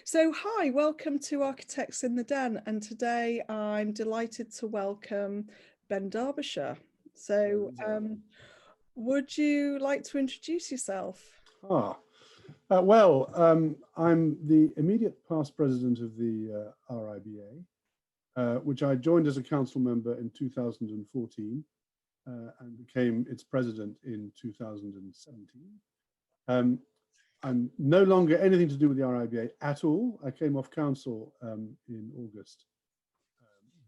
So, hi, welcome to Architects in the Den. And today I'm delighted to welcome Ben Derbyshire. So, would you like to introduce yourself? I'm the immediate past president of the RIBA, which I joined as a council member in 2014 and became its president in 2017. I'm no longer anything to do with the RIBA at all. I came off council in August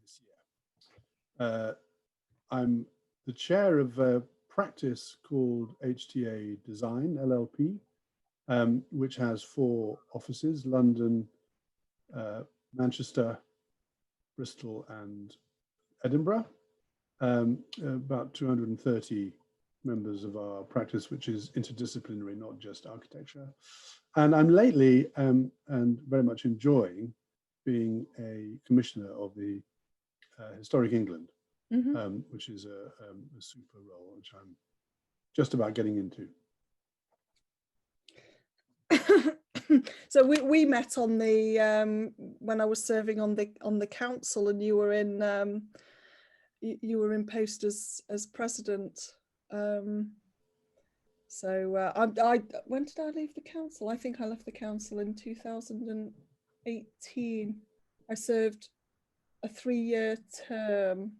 this year. I'm the chair of a practice called HTA Design, LLP, which has 4 offices: London, Manchester, Bristol, and Edinburgh. About 230 members of our practice, which is interdisciplinary, not just architecture. And I'm lately and very much enjoying being a commissioner of the Historic England, which is a super role, which I'm just about getting into. So we met on the when I was serving on the council, and you were in post as president. I when did I leave the council? I think I left the council in 2018. I served a 3-year term.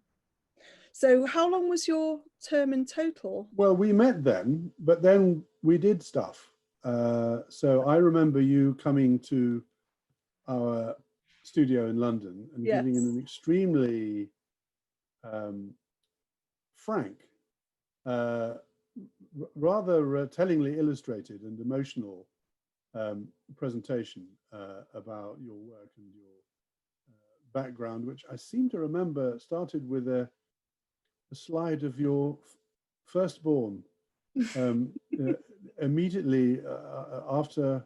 So how long was your term in total? Well, we met then, but then we did stuff. So I remember you coming to our studio in London and giving an extremely frank, rather tellingly illustrated and emotional presentation about your work and your background, which I seem to remember started with a slide of your firstborn immediately after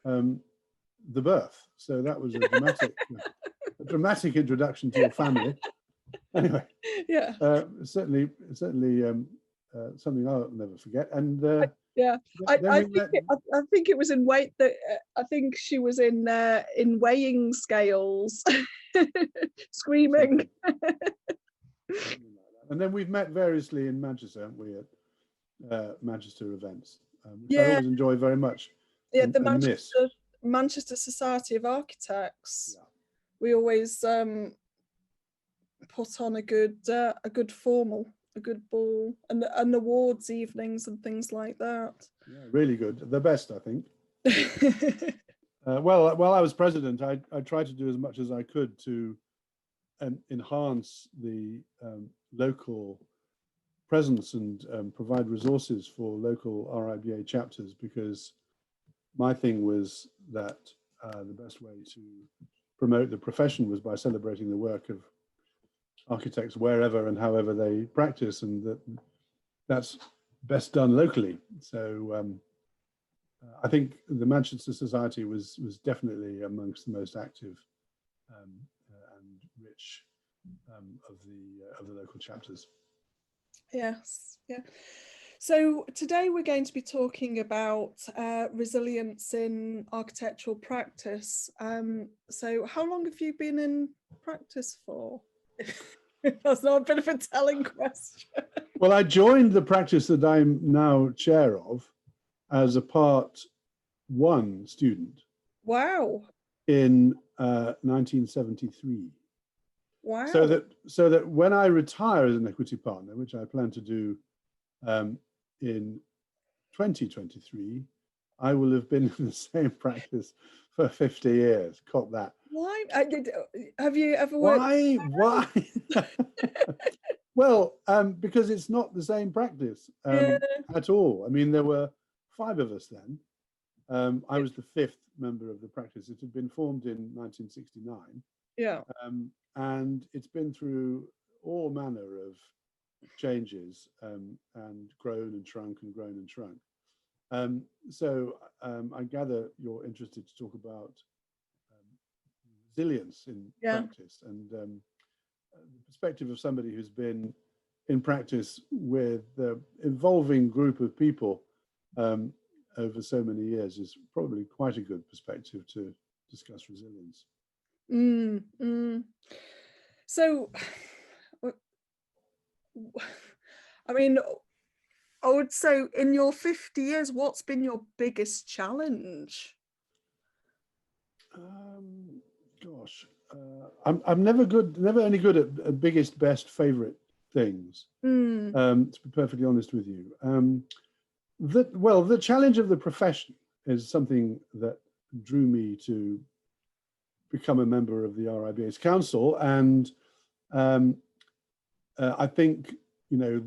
the birth. So that was a dramatic introduction to your family. Anyway, certainly something I'll never forget. And I think it was in weight that I think she was in weighing scales, screaming. And then we've met variously in Manchester, haven't we, at Manchester events, which I always enjoy very much. Yeah, the Manchester Society of Architects. Yeah. We always put on a good formal, a good ball, and awards evenings and things like that. Yeah, really good. The best, I think. While I was president, I tried to do as much as I could to enhance the local presence and provide resources for local RIBA chapters, because my thing was that the best way to promote the profession was by celebrating the work of architects wherever and however they practice, and that's best done locally. So I think the Manchester Society was definitely amongst the most active and rich of the local chapters. Yes, yeah. So today we're going to be talking about resilience in architectural practice. So how long have you been in practice for? That's not a bit of a telling question. Well, I joined the practice that I'm now chair of as a Part 1 student. Wow. In 1973. Wow. So that when I retire as an equity partner, which I plan to do in 2023, I will have been in the same practice for 50 years. Caught that. Why? Have you ever worked? Why? Well, because it's not the same practice at all. I mean, there were 5 of us then. I was the 5th member of the practice. It had been formed in 1969. Yeah. And it's been through all manner of changes and grown and shrunk and grown and shrunk. So I gather you're interested to talk about resilience in practice, and the perspective of somebody who's been in practice with the evolving group of people over so many years is probably quite a good perspective to discuss resilience. So, I mean, I would say in your 50 years, what's been your biggest challenge? Gosh, I'm never any good at biggest, best, favorite things. To be perfectly honest with you, the challenge of the profession is something that drew me to become a member of the RIBA's council, and I think, you know,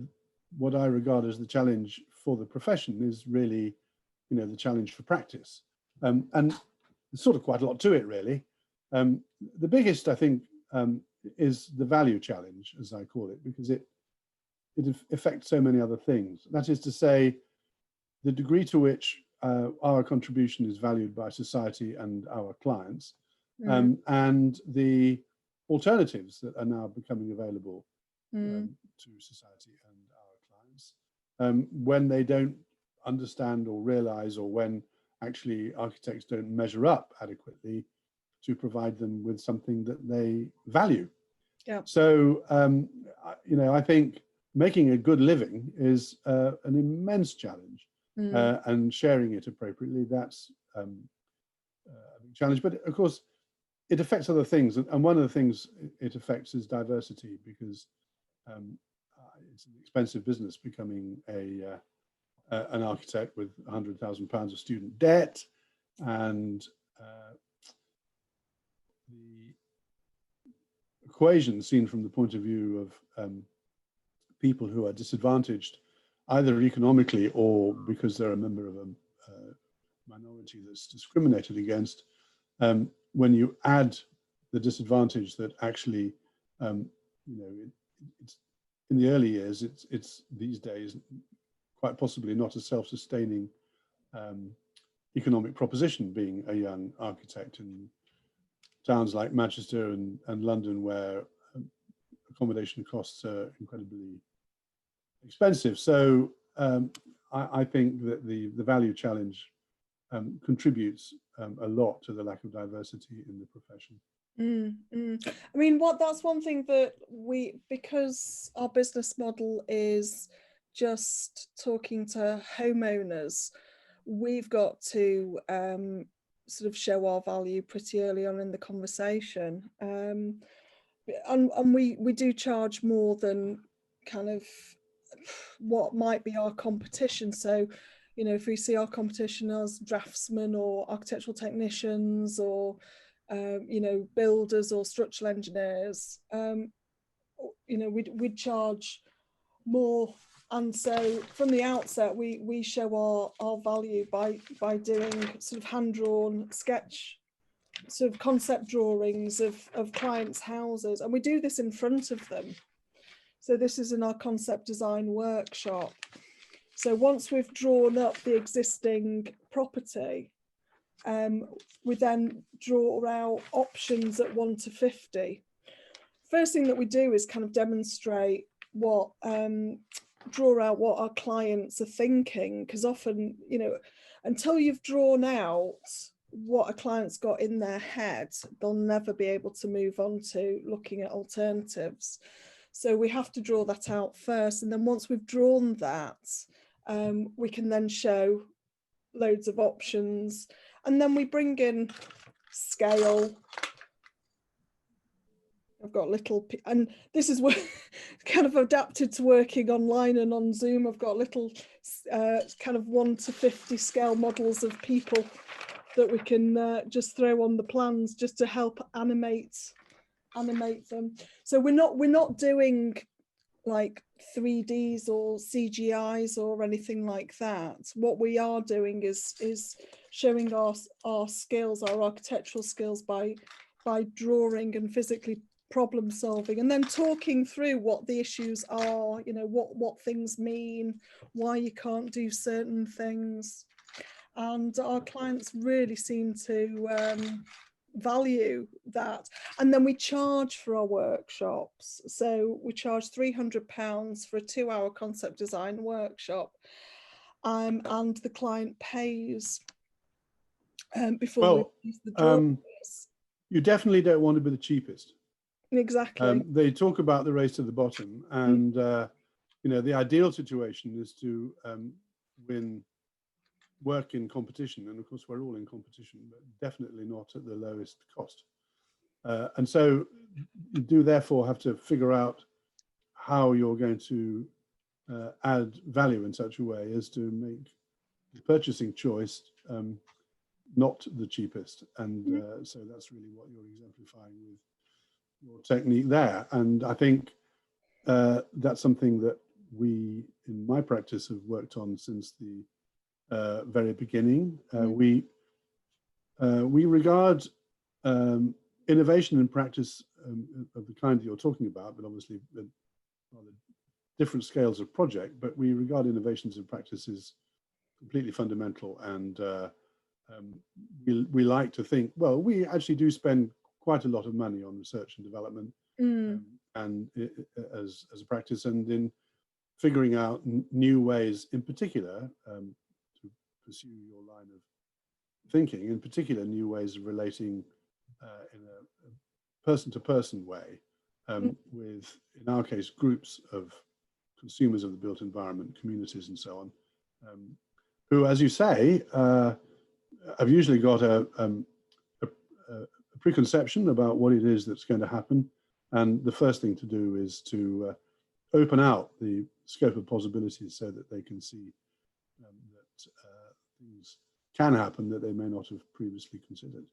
what I regard as the challenge for the profession is really, you know, the challenge for practice, and there's sort of quite a lot to it, really. The biggest, I think, is the value challenge, as I call it, because it affects so many other things. That is to say, the degree to which our contribution is valued by society and our clients, and the alternatives that are now becoming available to society and our clients, when they don't understand or realize, or when actually architects don't measure up adequately to provide them with something that they value. Yeah. So, you know, I think making a good living is an immense challenge, and sharing it appropriately, that's a big challenge. But of course, it affects other things. And one of the things it affects is diversity, because it's an expensive business becoming an architect with £100,000 of student debt, and the equation seen from the point of view of people who are disadvantaged, either economically or because they're a member of a minority that's discriminated against, when you add the disadvantage that actually, you know, it's in the early years, it's these days quite possibly not a self-sustaining economic proposition, being a young architect in towns like Manchester and London, where accommodation costs are incredibly expensive. So I think that the value challenge contributes a lot to the lack of diversity in the profession. I mean, that's one thing that because our business model is just talking to homeowners, we've got to sort of show our value pretty early on in the conversation, and we do charge more than kind of what might be our competition. So, you know, if we see our competition as draftsmen or architectural technicians or you know, builders or structural engineers, you know, we'd charge more. And so from the outset, we show our value by doing sort of hand-drawn sketch, sort of concept drawings of clients' houses, and we do this in front of them. So this is in our concept design workshop. So once we've drawn up the existing property, we then draw out options at 1 to 50. First thing that we do is kind of demonstrate draw out what our clients are thinking, because often, you know, until you've drawn out what a client's got in their head, they'll never be able to move on to looking at alternatives. So we have to draw that out first, and then once we've drawn that, we can then show loads of options, and then we bring in scale. I've got little, and this is kind of adapted to working online and on Zoom. I've got little kind of 1 to 50 scale models of people that we can just throw on the plans just to help animate them. So we're not doing like 3Ds or CGIs or anything like that. What we are doing is showing our skills, our architectural skills, by drawing and physically problem solving, and then talking through what the issues are, you know, what things mean, why you can't do certain things. And our clients really seem to value that. And then we charge for our workshops. So we charge £300 for a 2-hour concept design workshop, and the client pays before we Well, use the drawers. you definitely don't want to be the cheapest. Exactly. They talk about the race to the bottom, and you know, the ideal situation is to win work in competition, and of course we're all in competition, but definitely not at the lowest cost. And so you do therefore have to figure out how you're going to add value in such a way as to make the purchasing choice not the cheapest. And so that's really what you're exemplifying with your technique there. And I think that's something that we, in my practice, have worked on since the very beginning. We regard innovation in practice of the kind that you're talking about, but obviously rather different scales of project, but we regard innovations in practice as completely fundamental. And we like to think, well, we actually do spend quite a lot of money on research and development and as a practice, and in figuring out new ways, in particular, to pursue your line of thinking, in particular, new ways of relating in a person-to-person way with, in our case, groups of consumers of the built environment, communities, and so on, who, as you say, have usually got a preconception about what it is that's going to happen. And the first thing to do is to open out the scope of possibilities so that they can see that things can happen that they may not have previously considered.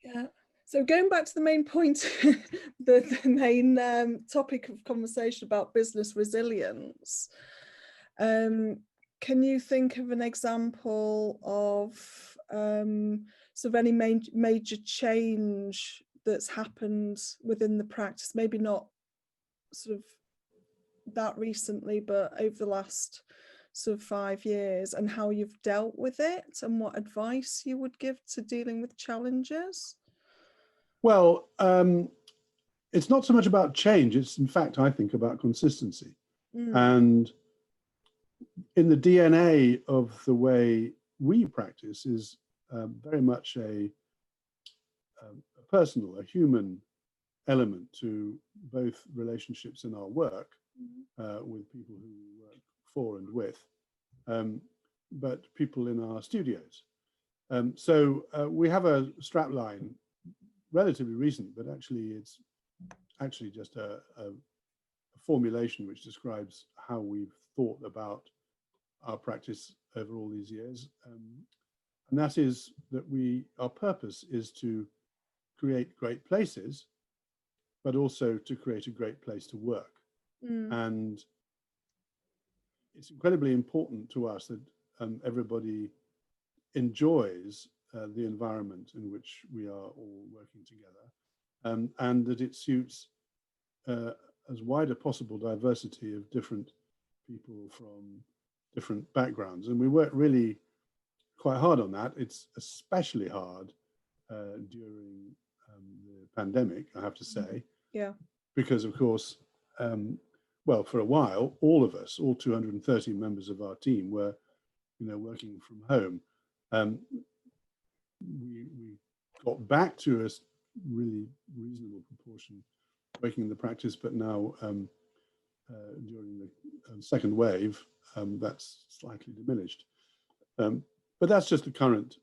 Yeah. So going back to the main point, the main topic of conversation about business resilience, can you think of an example of sort of any major change that's happened within the practice? Maybe not sort of that recently, but over the last sort of 5 years, and how you've dealt with it, and what advice you would give to dealing with challenges? Well, it's not so much about change. It's, in fact, I think about consistency. And in the DNA of the way we practice is very much a personal, a human element to both relationships in our work with people who we work for and with, but people in our studios. So we have a strapline, relatively recent, but actually it's actually just a formulation which describes how we've thought about our practice over all these years. And that is that our purpose is to create great places, but also to create a great place to work. And it's incredibly important to us that everybody enjoys the environment in which we are all working together, and that it suits as wide a possible diversity of different people from different backgrounds. And we work really quite hard on that. It's especially hard during the pandemic, I have to say. Yeah. Because, of course, well, for a while, all of us, all 230 members of our team were, working from home. We got back to a really reasonable proportion working in the practice, but now during the second wave, that's slightly diminished. But that's just the current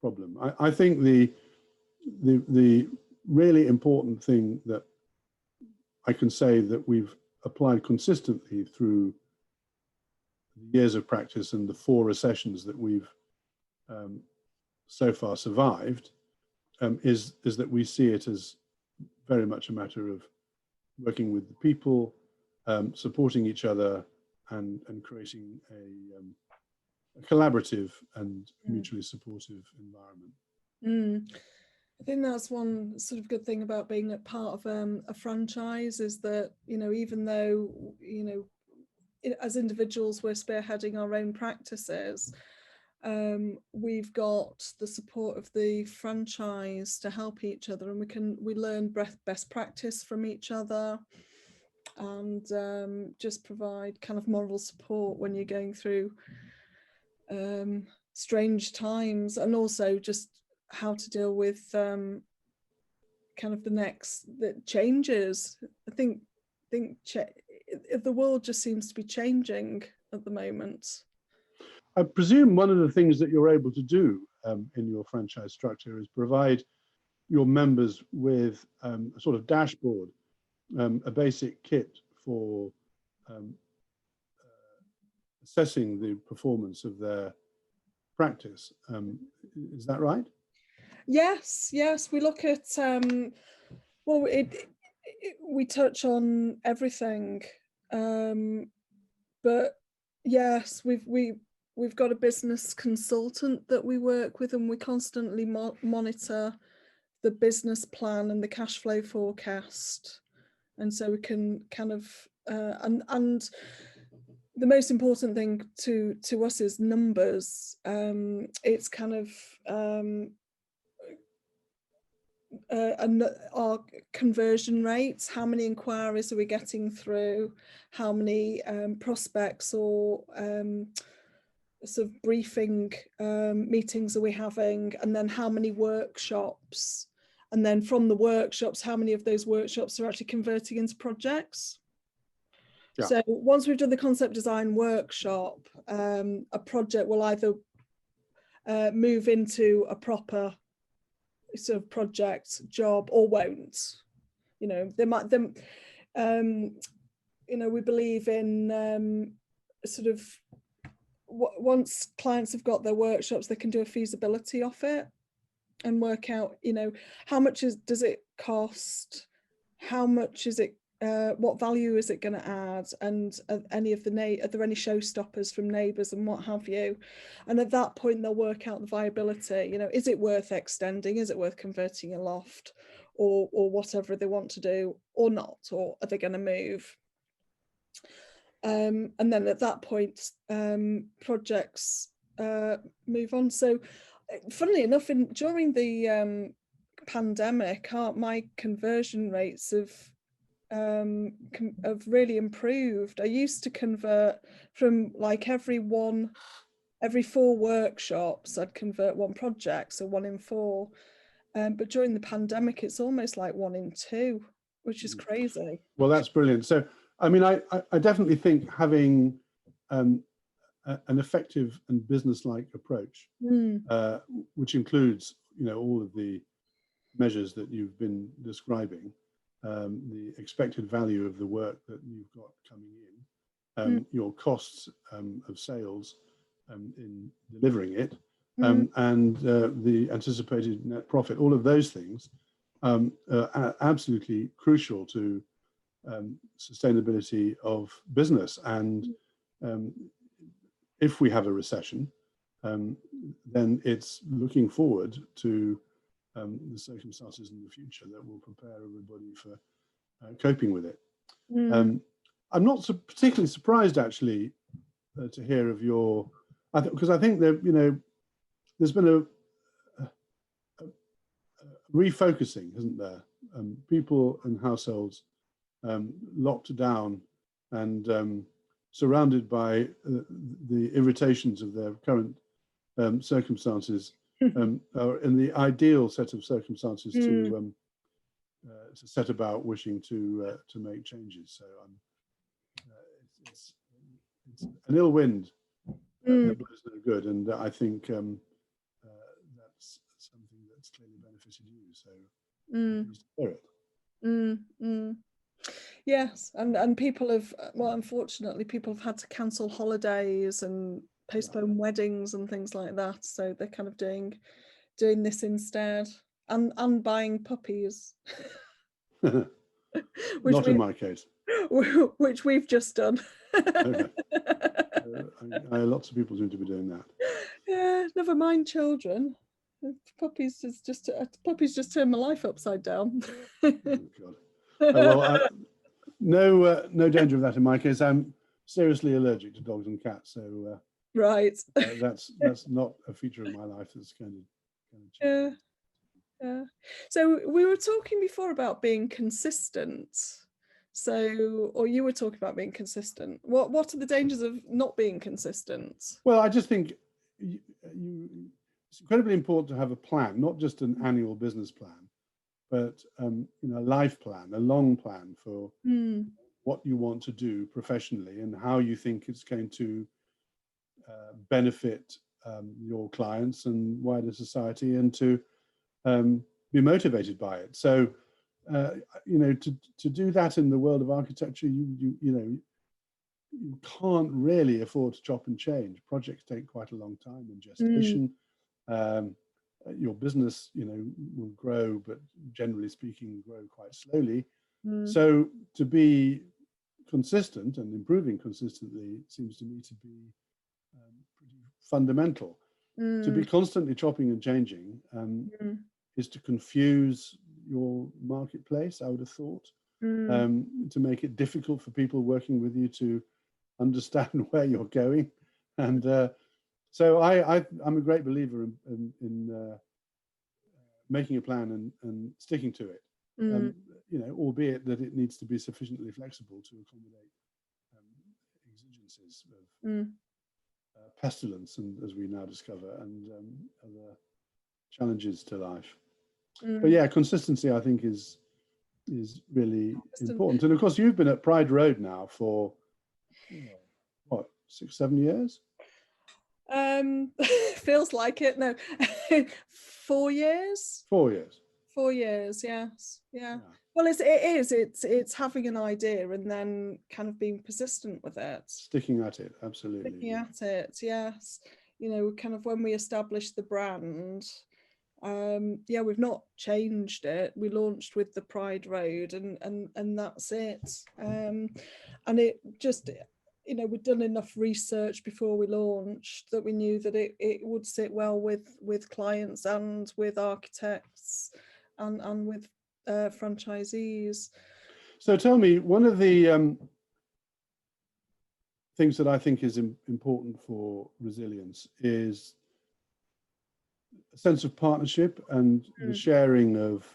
problem. I think the really important thing that I can say that we've applied consistently through the years of practice and the 4 recessions that we've so far survived is that we see it as very much a matter of working with the people, supporting each other, and creating a collaborative and mutually supportive environment. I think that's one sort of good thing about being a part of a franchise, is that, even though, as individuals we're spearheading our own practices, we've got the support of the franchise to help each other, and we learn best practice from each other, and just provide kind of moral support when you're going through strange times, and also just how to deal with kind of the changes. I think the world just seems to be changing at the moment. I presume one of the things that you're able to do in your franchise structure is provide your members with a sort of dashboard, a basic kit for assessing the performance of their practice. Is that right? Yes, we look at well, we touch on everything, but yes, we've got a business consultant that we work with, and we constantly monitor the business plan and the cash flow forecast, and so we can kind of and the most important thing to us is numbers. It's kind of our conversion rates, how many inquiries are we getting through, how many prospects or sort of briefing meetings are we having, and then how many workshops, and then from the workshops, how many of those workshops are actually converting into projects. Yeah. So once we've done the concept design workshop, a project will either move into a proper sort of project job or won't. You know, they might them you know, we believe in sort of once clients have got their workshops, they can do a feasibility of it and work out, you know, how much does it cost, how much is it, what value is it going to add, and are there any showstoppers from neighbours and what have you. And at that point they'll work out the viability, you know, is it worth extending, is it worth converting a loft or whatever they want to do, or not, or are they going to move. And then at that point projects move on. So funnily enough, during the pandemic, my conversion rates have really improved. I used to convert from like every 4 workshops I'd convert 1 project, so 1 in 4, but during the pandemic it's almost like 1 in 2, which is crazy. Well, that's brilliant. So I mean, I definitely think having an effective and business-like approach, which includes, you know, all of the measures that you've been describing, the expected value of the work that you've got coming in, your costs of sales in delivering it, and the anticipated net profit. All of those things are absolutely crucial to sustainability of business. And if we have a recession, then it's looking forward to the circumstances in the future that will prepare everybody for coping with it. I'm not particularly surprised, actually, to hear of your, because I think that, you know, there's been a refocusing, hasn't there? People and households locked down and surrounded by the irritations of their current circumstances, are in the ideal set of circumstances to set about wishing to make changes. So it's an ill wind that blows no good, and I think that's something that's clearly benefited you. So pleased to hear it. Yes, and people have, well, unfortunately, people have had to cancel holidays and postpone weddings and things like that. So they're kind of doing this instead, and buying puppies. Not in my case. Which we've just done. Okay. Lots of people seem to be doing that. Yeah, never mind children. Puppies just turned my life upside down. Oh, God. Well, no danger of that in my case. I'm seriously allergic to dogs and cats, so right. That's not a feature of my life that's going to change. Yeah. So we were talking before about being consistent. So, or you were talking about being consistent. What are the dangers of not being consistent? Well, I just think it's incredibly important to have a plan, not just an annual business plan, but a life plan, a long plan for what you want to do professionally and how you think it's going to benefit your clients and wider society, and to be motivated by it. So, to do that in the world of architecture, you can't really afford to chop and change. Projects take quite a long time in gestation. Your business, will grow, but generally speaking, grow quite slowly. So to be consistent and improving consistently seems to me to be pretty fundamental. To be constantly chopping and changing is to confuse your marketplace, I would have thought, to make it difficult for people working with you to understand where you're going. And so I'm a great believer in making a plan and sticking to it, albeit that it needs to be sufficiently flexible to accommodate exigencies of pestilence, and as we now discover, and other challenges to life. But yeah, consistency, I think, is really important. And of course, you've been at Pride Road now for what, 6-7 years? Feels like it. No, 4 years. 4 years. 4 years. Yes. Yeah. Well, it's having an idea and then kind of being persistent with it. Sticking at it, absolutely. Sticking at it, yes. Kind of when we established the brand, we've not changed it. We launched with the Pride Road, and that's it. And it just, we'd done enough research before we launched that we knew that it would sit well with clients and with architects and with franchisees. So tell me, one of the things that I think is important for resilience is a sense of partnership and the sharing of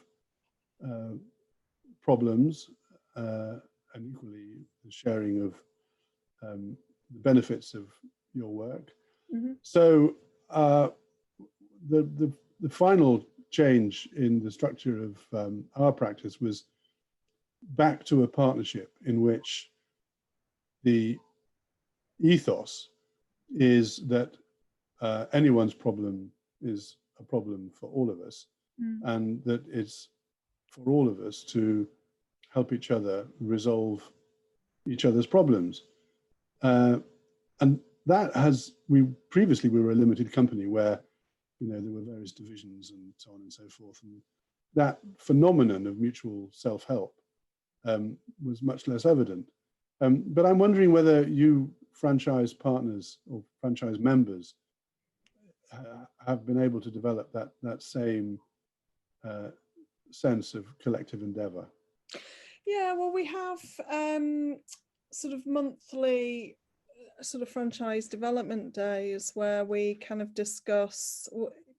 problems, and equally the sharing of the benefits of your work. So the final change in the structure of our practice was back to a partnership in which the ethos is that anyone's problem is a problem for all of us, and that it's for all of us to help each other resolve each other's problems. And that previously we were a limited company where there were various divisions and so on and so forth, and that phenomenon of mutual self-help was much less evident. But I'm wondering whether you franchise partners or franchise members have been able to develop that same sense of collective endeavor. Yeah, well, we have sort of monthly sort of franchise development days where we kind of discuss,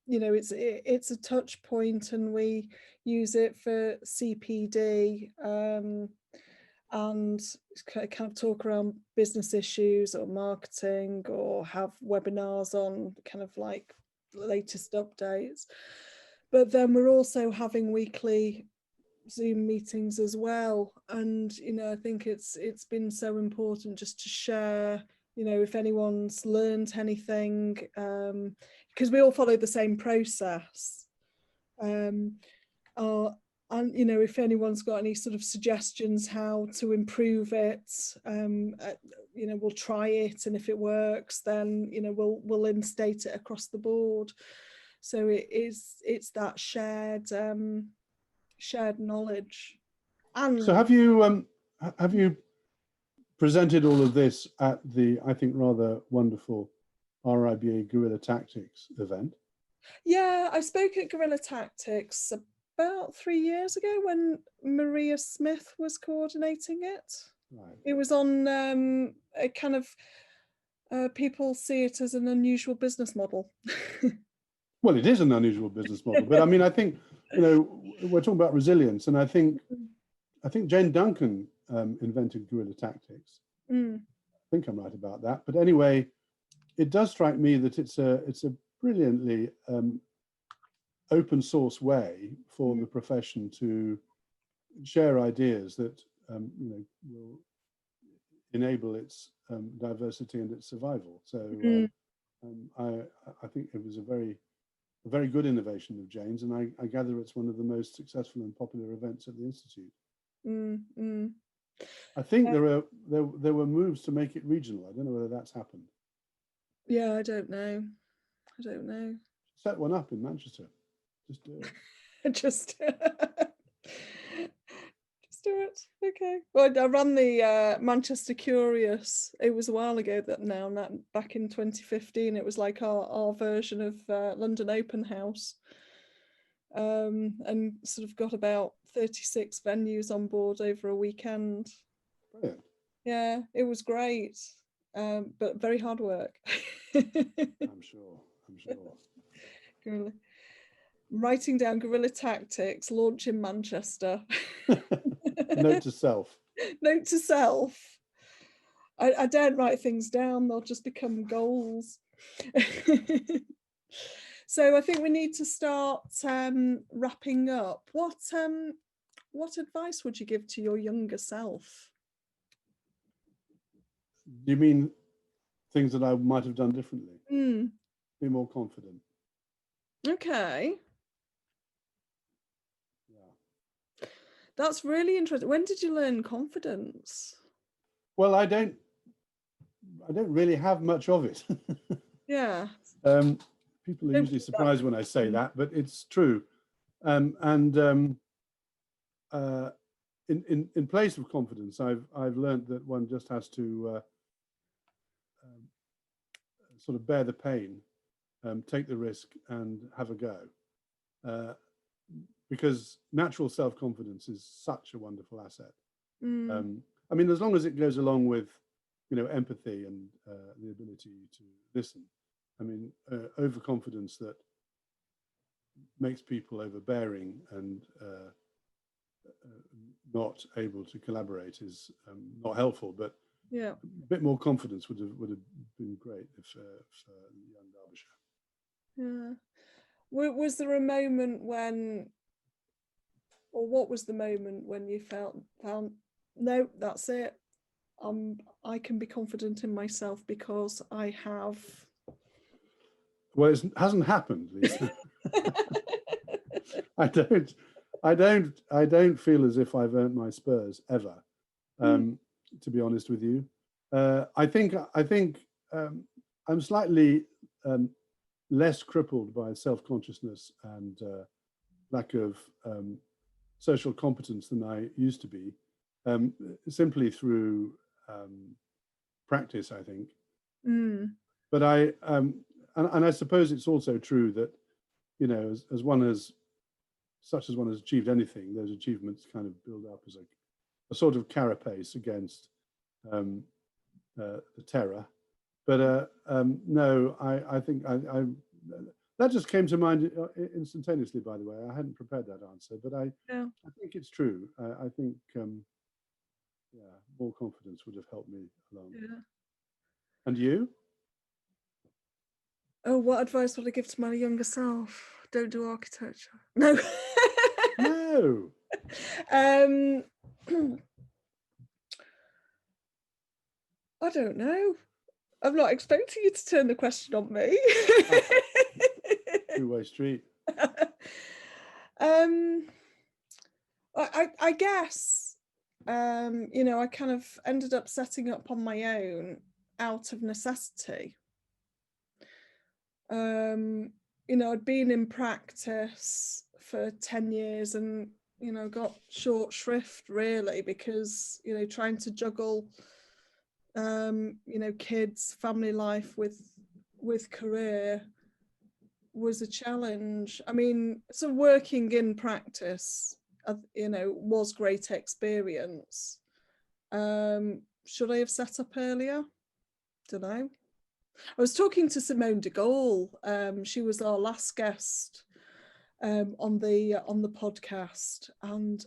it's a touch point, and we use it for CPD and kind of talk around business issues or marketing, or have webinars on kind of like latest updates. But then we're also having weekly Zoom meetings as well, and I think it's been so important just to share, if anyone's learned anything, because we all follow the same process, and if anyone's got any sort of suggestions how to improve it, we'll try it, and if it works, then we'll instate it across the board. So it's that shared knowledge. And so have you presented all of this at the, I think, rather wonderful RIBA Guerrilla Tactics event? Yeah, I spoke at Guerrilla Tactics about 3 years ago when Maria Smith was coordinating it. Right. It was on a kind of people see it as an unusual business model. Well, it is an unusual business model, but I mean, I think we're talking about resilience, and I think Jane Duncan invented Guerrilla Tactics. I think I'm right about that. But anyway, it does strike me that it's a brilliantly open source way for the profession to share ideas that will enable its diversity and its survival. So I think it was a very good innovation of Jane's, and I gather it's one of the most successful and popular events at the Institute. I think there were moves to make it regional. I don't know whether that's happened. Yeah, I don't know. Set one up in Manchester. Just do it. Just do it. Okay. Well, I ran the Manchester Curious. It was a while ago back in 2015. It was like our version of London Open House. And sort of got about 36 venues on board over a weekend. Brilliant. Yeah, it was great, but very hard work. I'm sure. Guerrilla. Writing down Guerrilla Tactics, launch in Manchester. Note to self. Note to self. I don't write things down, they'll just become goals. So I think we need to start wrapping up. What advice would you give to your younger self? You mean things that I might have done differently? Be more confident. Okay. Yeah. That's really interesting. When did you learn confidence? Well, I don't really have much of it. Yeah. People are usually surprised when I say that, but it's true. In place of confidence, I've learned that one just has to sort of bear the pain, take the risk, and have a go. Because natural self-confidence is such a wonderful asset. I mean, as long as it goes along with, empathy and the ability to listen. I mean, overconfidence that makes people overbearing and not able to collaborate is not helpful. But yeah, a bit more confidence would have been great if young Derbyshire. Yeah. Was there a moment when, or what was the moment when you found no, that's it. I can be confident in myself because I have. Well, it hasn't happened, Lisa. I don't feel as if I've earned my spurs ever. To be honest with you, I think I'm slightly less crippled by self-consciousness and lack of social competence than I used to be, simply through practice, I think. But and I suppose it's also true that, as one has achieved anything, those achievements kind of build up as a sort of carapace against the terror. But no, I think that just came to mind instantaneously, by the way. I hadn't prepared that answer, but I think it's true. I think, more confidence would have helped me along. Yeah. And you? Oh, what advice would I give to my younger self? Don't do architecture. No. No. I don't know. I'm not expecting you to turn the question on me. Two-way street. I guess, I kind of ended up setting up on my own out of necessity. I'd been in practice for 10 years and, got short shrift really because, trying to juggle, kids, family life with career was a challenge. I mean, so working in practice, was great experience. Should I have set up earlier? Don't know. I was talking to Simone de Gaulle. She was our last guest on the podcast, and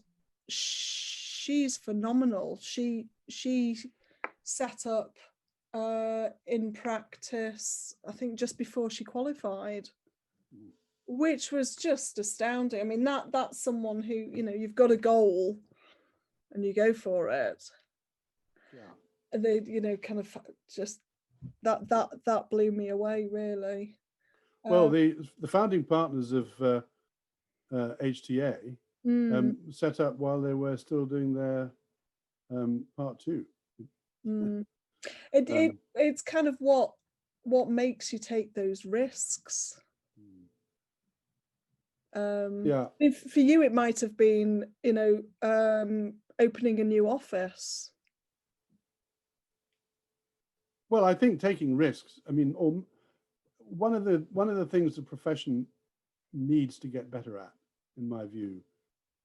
she's phenomenal. She set up in practice, I think just before she qualified, which was just astounding. I mean, that's someone who, you know, you've got a goal and you go for it. Yeah. And they, you know, kind of just that blew me away, really. Well, the founding partners of HTA set up while they were still doing their part 2. It's kind of what makes you take those risks. Yeah. For you, it might have been, you know, opening a new office. Well, I think taking risks. I mean, one of the things the profession needs to get better at, in my view,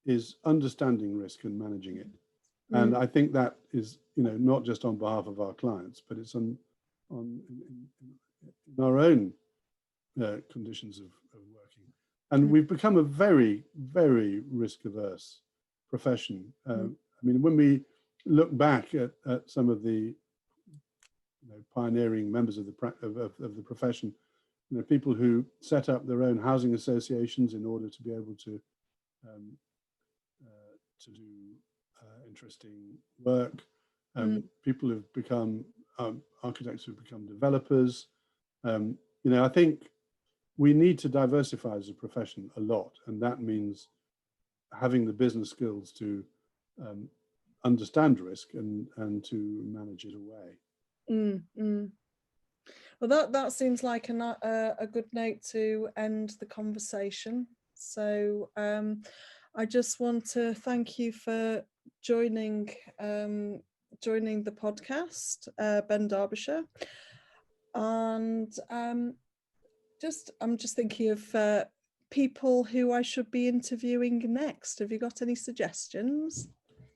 is understanding risk and managing it. And I think that is, you know, not just on behalf of our clients, but it's in our own conditions of working. And we've become a very, very risk-averse profession. I mean, when we look back at some of the pioneering members of the profession, you know, people who set up their own housing associations in order to be able to do interesting work. People who've become architects who've become developers. You know, I think we need to diversify as a profession a lot, and that means having the business skills to understand risk and to manage it away. Well, that seems like a good note to end the conversation. So I just want to thank you for joining the podcast, Ben Derbyshire, and I'm just thinking of people who I should be interviewing next. Have you got any suggestions?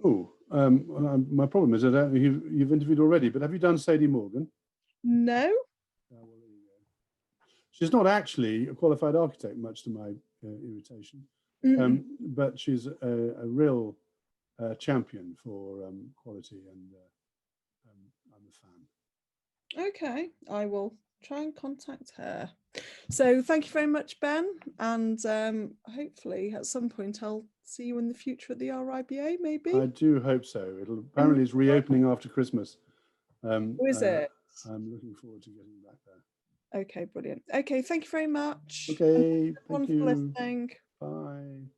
Oh, my problem is that you've interviewed already, but have you done Sadie Morgan? No. Well, there you go. She's not actually a qualified architect, much to my irritation, but she's a real champion for quality, and I'm a fan. Okay, I will try and contact her. So thank you very much, Ben, and hopefully at some point I'll see you in the future at the RIBA, maybe. I do hope so. It'll apparently is reopening after Christmas. Is it? I'm looking forward to getting back there. Okay, brilliant. Okay, thank you very much. Okay, thank you. Listening. Bye.